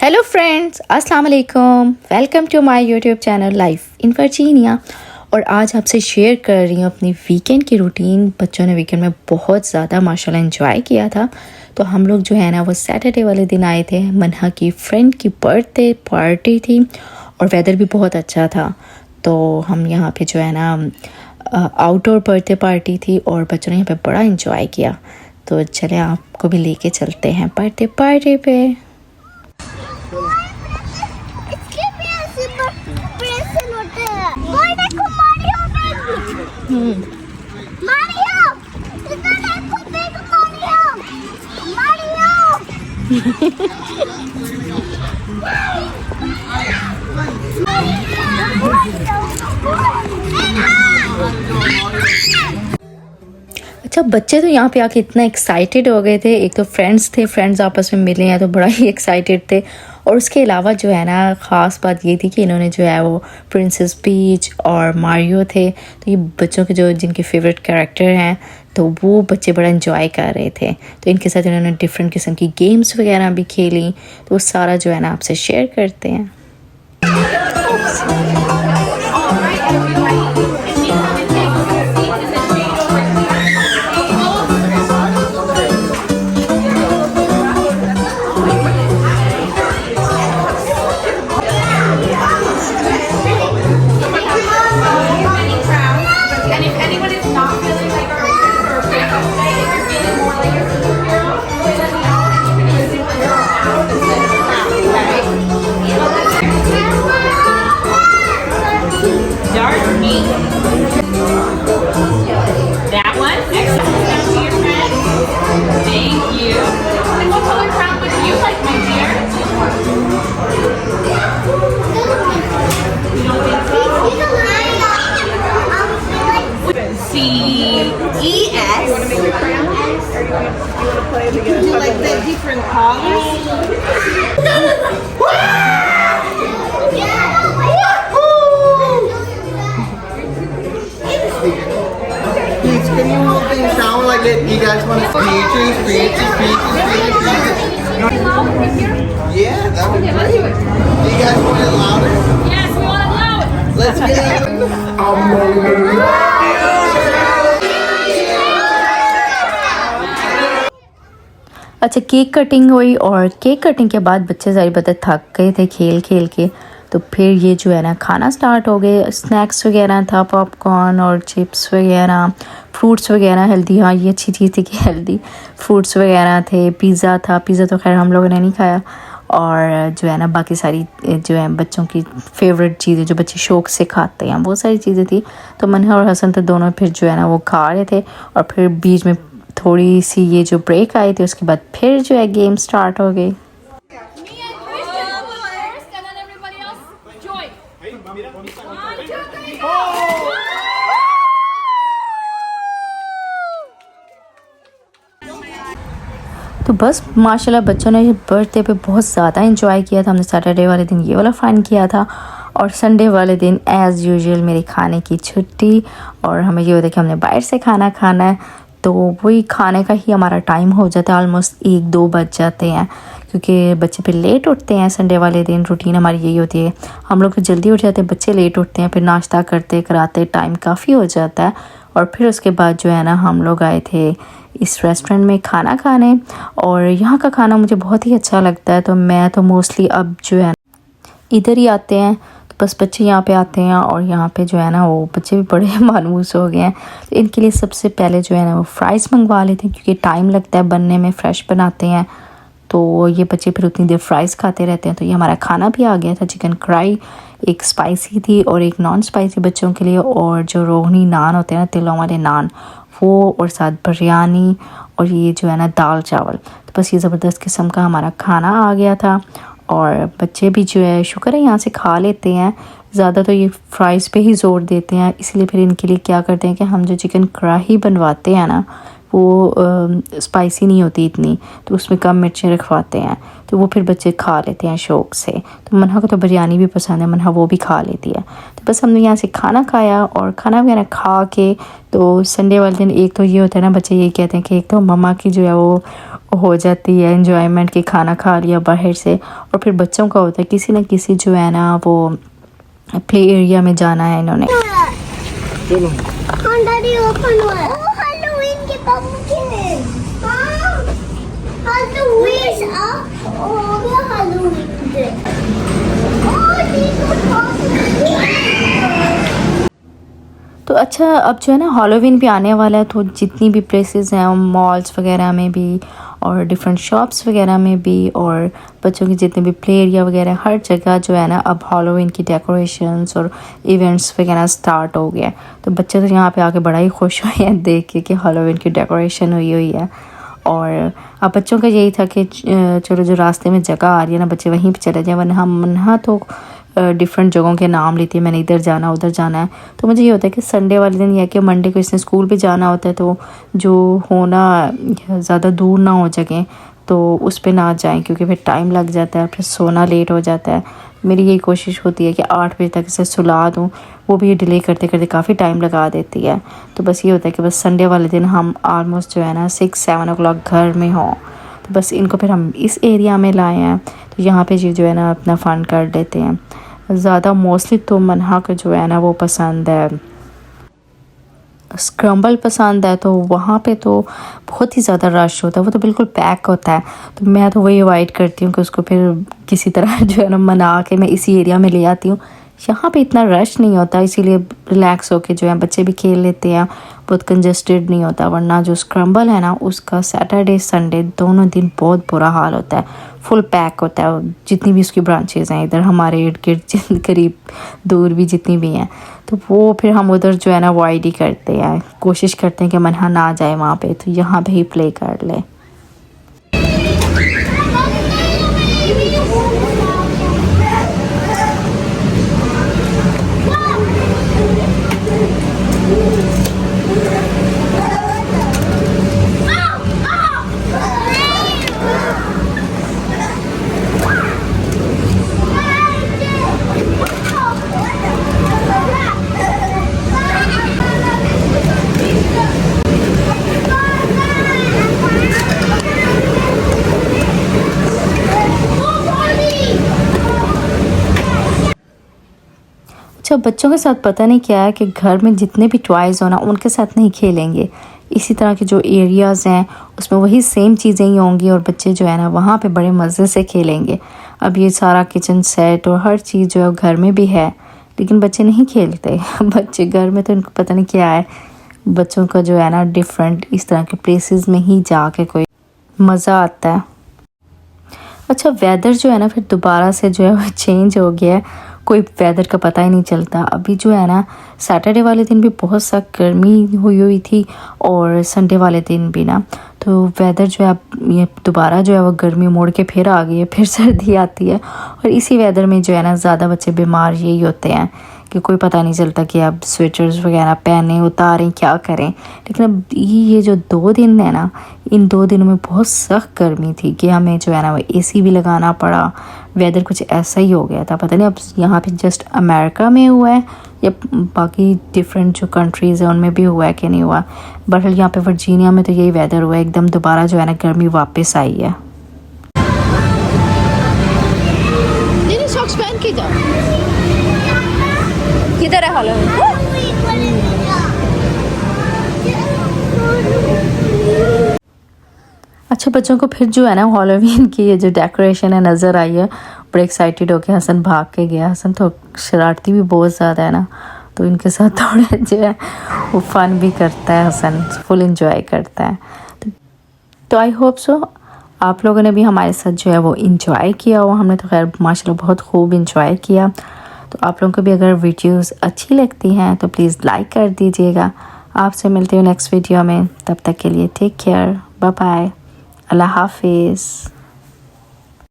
Hello friends, अस्सलाम वालेकुम। Welcome to my YouTube channel life in Virginia. और आज आपसे शेयर कर रही हूँ अपनी वीकेंड की रूटीन। बच्चों ने वीकेंड में बहुत ज़्यादा माशाल्लाह एंजॉय किया था। तो हम लोग जो है ना वो सैटरडे वाले दिन आए थे। मन्हा की फ्रेंड की बर्थडे पार्टी थी और वेदर भी बहुत अच्छा था। तो हम यहाँ पे जो है ना आउटडोर बर्थडे पार्टी थी और बच्चों ने यहाँ पे बड़ा एंजॉय किया। तो चले आपको भी लेके चलते हैं बर्थडे पार्टी पे। अच्छा, बच्चे तो यहाँ पे आके इतना एक्साइटेड हो गए थे। एक तो फ्रेंड्स आपस में मिले हैं तो बड़ा ही एक्साइटेड थे। और उसके अलावा जो है ना ख़ास बात ये थी कि इन्होंने जो है वो प्रिंसेस पीच और मारियो थे। तो ये बच्चों के जो जिनके फेवरेट कैरेक्टर हैं तो वो बच्चे बड़ा एंजॉय कर रहे थे। तो इनके साथ इन्होंने डिफरेंट किस्म की गेम्स वगैरह भी खेली। तो वो सारा जो है ना आपसे शेयर करते हैं। That one. Excellent. Now to your friend. Thank you. And what color crown would you like, my dear? C-E-S. You want to make your crown? You want to play together? Do like the different colors? Can you hold things down like it? You guys want to peaches? Yeah, that would be great. Do you guys want it louder? Yes, we want it loud. Let's get it. अच्छा, cake cutting हुई और cake cutting के बाद बच्चे ज़ाहिर बात है थक गए थे खेल खेल के। तो फिर ये जो है ना खाना स्टार्ट हो गए। स्नैक्स वगैरह था, पॉपकॉर्न और चिप्स वगैरह, फ्रूट्स वगैरह। हेल्दी, हाँ ये अच्छी चीज़ थी कि हेल्दी फ्रूट्स वगैरह थे। पिज़्ज़ा था, पिज़्ज़ा तो खैर हम लोगों ने नहीं खाया। और जो है ना बाकी सारी जो है बच्चों की फेवरेट चीज़ें जो बच्चे शौक़ से खाते हैं वो सारी चीज़ें थी। तो मन्हा और हसन तो दोनों फिर जो है ना वो खा रहे थे। और फिर बीच में थोड़ी सी ये जो ब्रेक आई थी उसके बाद फिर जो है गेम स्टार्ट हो गई। तो बस माशाल्लाह बच्चों ने बर्थडे पे बहुत ज़्यादा एंजॉय किया था। हमने सैटरडे वाले दिन ये वाला फ़न किया था और संडे वाले दिन एज़ यूजुअल मेरे खाने की छुट्टी। और हमें ये होता है कि हमने बाहर से खाना खाना है। तो वही खाने का ही हमारा टाइम हो जाता है, ऑलमोस्ट 1-2 बज जाते हैं क्योंकि बच्चे फिर लेट उठते हैं। संडे वाले दिन रूटीन हमारी यही होती है, हम लोग तो जल्दी उठ जाते हैं, बच्चे लेट उठते हैं। फिर नाश्ता करते कराते टाइम काफ़ी हो जाता है। और फिर उसके बाद जो है ना हम लोग आए थे इस रेस्टोरेंट में खाना खाने। और यहाँ का खाना मुझे बहुत ही अच्छा लगता है। तो मैं तो मोस्टली अब जो है इधर ही आते हैं। तो बस बच्चे यहाँ पे आते हैं और यहाँ पे जो है ना वो बच्चे भी बड़े मानूस हो गए हैं। तो इनके लिए सबसे पहले जो है ना वो फ़्राइज़ मंगवा लेते हैं क्योंकि टाइम लगता है बनने में, फ़्रेश बनाते हैं। तो ये बच्चे फिर उतनी देर फ़्राइज़ खाते रहते हैं। तो ये हमारा खाना भी आ गया था। चिकन कढ़ाई एक स्पाइसी थी और एक नॉन स्पाइसी बच्चों के लिए। और जो रोहनी नान होते हैं ना, तिलों वाले नान, वो और साथ बिरयानी और ये जो है ना दाल चावल। तो बस ये ज़बरदस्त किस्म का हमारा खाना आ गया था। और बच्चे भी जो है शुक्र है यहाँ से खा लेते हैं। ज़्यादा तो ये फ़्राइज़ पे ही ज़ोर देते हैं, इसलिए फिर इनके लिए क्या करते हैं कि हम जो चिकन कढ़ाई बनवाते हैं ना वो स्पाइसी नहीं होती इतनी, तो उसमें कम मिर्चें रखवाते हैं। तो वो फिर बच्चे खा लेते हैं शौक़ से। तो मन्हा को तो बिरयानी भी पसंद है, मन्हा वो भी खा लेती है। तो बस हमने यहाँ से खाना खाया और खाना वगैरह खा के तो संडे वाले दिन एक तो ये होता है ना, बच्चे ये कहते हैं कि एक तो मम्मा की जो है वो हो जाती है एंजॉयमेंट कि खाना खा लिया बाहर से। और फिर बच्चों का होता है किसी न किसी जो है ना वो प्ले एरिया में जाना है इन्होंने। Daddy, open one. Oh, Halloween के pumpkin. हाँ, Halloween up. Oh, ये Halloween day. Oh, देखो तो अच्छा अब जो है ना हॉलोवीन भी आने वाला है, तो जितनी भी प्लेसेस हैं मॉल्स वगैरह में भी और डिफरेंट शॉप्स वगैरह में भी और बच्चों के जितने भी प्ले एरिया वगैरह हर जगह जो है ना अब हॉलोवीन की डेकोरेशंस और इवेंट्स वगैरह स्टार्ट हो गया। तो बच्चे तो यहाँ पे आके बड़ा ही खुश हुए हैं देख के कि हॉलोवीन की डेकोरेशन हुई है। और अब बच्चों का यही था कि चलो जो रास्ते में जगह आ रही है ना बच्चे वहीं पे चले जाए, वरना हम तो डिफरेंट जगहों के नाम लेती है, मैंने इधर जाना उधर जाना है। तो मुझे ये होता है कि संडे वाले दिन या कि मंडे को इसने स्कूल भी जाना होता है, तो जो होना ज़्यादा दूर ना हो जगह तो उस पे ना जाएं क्योंकि फिर टाइम लग जाता है, फिर सोना लेट हो जाता है। मेरी यही कोशिश होती है कि 8 बजे तक इसे सुला दूँ, वो भी डिले करते करते काफ़ी टाइम लगा देती है। तो बस ये होता है कि बस संडे वाले दिन हम ऑलमोस्ट जो है ना 6-7 ओ क्लॉक घर में हों। तो बस इनको फिर हम इस एरिया में लाए हैं, तो यहाँ पे जो है ना अपना फ़न कर लेते हैं। ज़्यादा मोस्टली तो मनहा को जो है ना वो पसंद है, स्क्रम्बल पसंद है, तो वहाँ पे तो बहुत ही ज़्यादा रश होता है, वो तो बिल्कुल पैक होता है। तो मैं तो वही अवॉइड करती हूँ कि उसको फिर किसी तरह जो है ना मना के मैं इसी एरिया में ले आती हूँ। यहाँ पे इतना रश नहीं होता, इसीलिए रिलैक्स होके जो है बच्चे भी खेल लेते हैं, बहुत कंजस्टेड नहीं होता। वरना जो स्क्रम्बल है ना उसका सैटरडे संडे दोनों दिन बहुत बुरा हाल होता है, फुल पैक होता है। जितनी भी उसकी ब्रांचेज़ हैं इधर हमारे इर्द गिर्द करीब दूर भी जितनी भी हैं, तो वो फिर हम उधर जो है ना अवॉइड ही करते हैं, कोशिश करते हैं कि मनहा ना जाए वहाँ पे, तो यहाँ पे ही प्ले कर ले। अच्छा बच्चों के साथ पता नहीं क्या है कि घर में जितने भी टॉयज़ हो ना उनके साथ नहीं खेलेंगे, इसी तरह के जो एरियाज़ हैं उसमें वही सेम चीज़ें ही होंगी और बच्चे जो है ना वहाँ पे बड़े मज़े से खेलेंगे। अब ये सारा किचन सेट और हर चीज़ जो है घर में भी है, लेकिन बच्चे नहीं खेलते बच्चे घर में तो इनको पता नहीं क्या है, बच्चों का जो है ना डिफरेंट इस तरह के प्लेसेस में ही जाके कोई मज़ा आता है। अच्छा वेदर जो है ना फिर दोबारा से जो है वो चेंज हो गया है, कोई वेदर का पता ही नहीं चलता। अभी जो है ना सैटरडे वाले दिन भी बहुत सा गर्मी हुई थी और संडे वाले दिन भी ना, तो वेदर जो है अब ये दोबारा जो है वो गर्मी मोड़ के फिर आ गई है, फिर सर्दी आती है। और इसी वेदर में जो है ना ज़्यादा बच्चे बीमार यही होते हैं कि कोई पता नहीं चलता कि अब स्वेटर्स वगैरह पहने उतारें क्या करें। लेकिन अब ये जो 2 दिन है ना, इन 2 दिनों में बहुत सख्त गर्मी थी कि हमें जो है ना वो एसी भी लगाना पड़ा। वेदर कुछ ऐसा ही हो गया था, पता नहीं अब यहाँ पे जस्ट अमेरिका में हुआ है या बाकी डिफरेंट जो कंट्रीज़ हैं उनमें भी हुआ है कि नहीं हुआ। बट यहाँ पे वर्जीनिया में तो यही वेदर हुआ है, एकदम दोबारा जो है ना गर्मी वापस आई है। किधर है हॉलोवीन? अच्छा बच्चों को फिर जो है ना हॉलोवीन की ये जो डेकोरेशन है नज़र आई है, बड़े एक्साइटेड होके हसन भाग के गया। हसन तो शरारती भी बहुत ज़्यादा है ना, तो इनके साथ थोड़ा जो है वो फ़न भी करता है, हसन फुल इंजॉय करता है। तो आई होप सो आप लोगों ने भी हमारे साथ जो है वो इंजॉय किया हो। हमने तो खैर माशाल्लाह बहुत खूब इंजॉय किया। तो आप लोगों को भी अगर वीडियोस अच्छी लगती हैं तो प्लीज़ लाइक कर दीजिएगा। आपसे मिलते हैं नेक्स्ट वीडियो में, तब तक के लिए टेक केयर, बाय बाय, अल्लाह हाफिज़।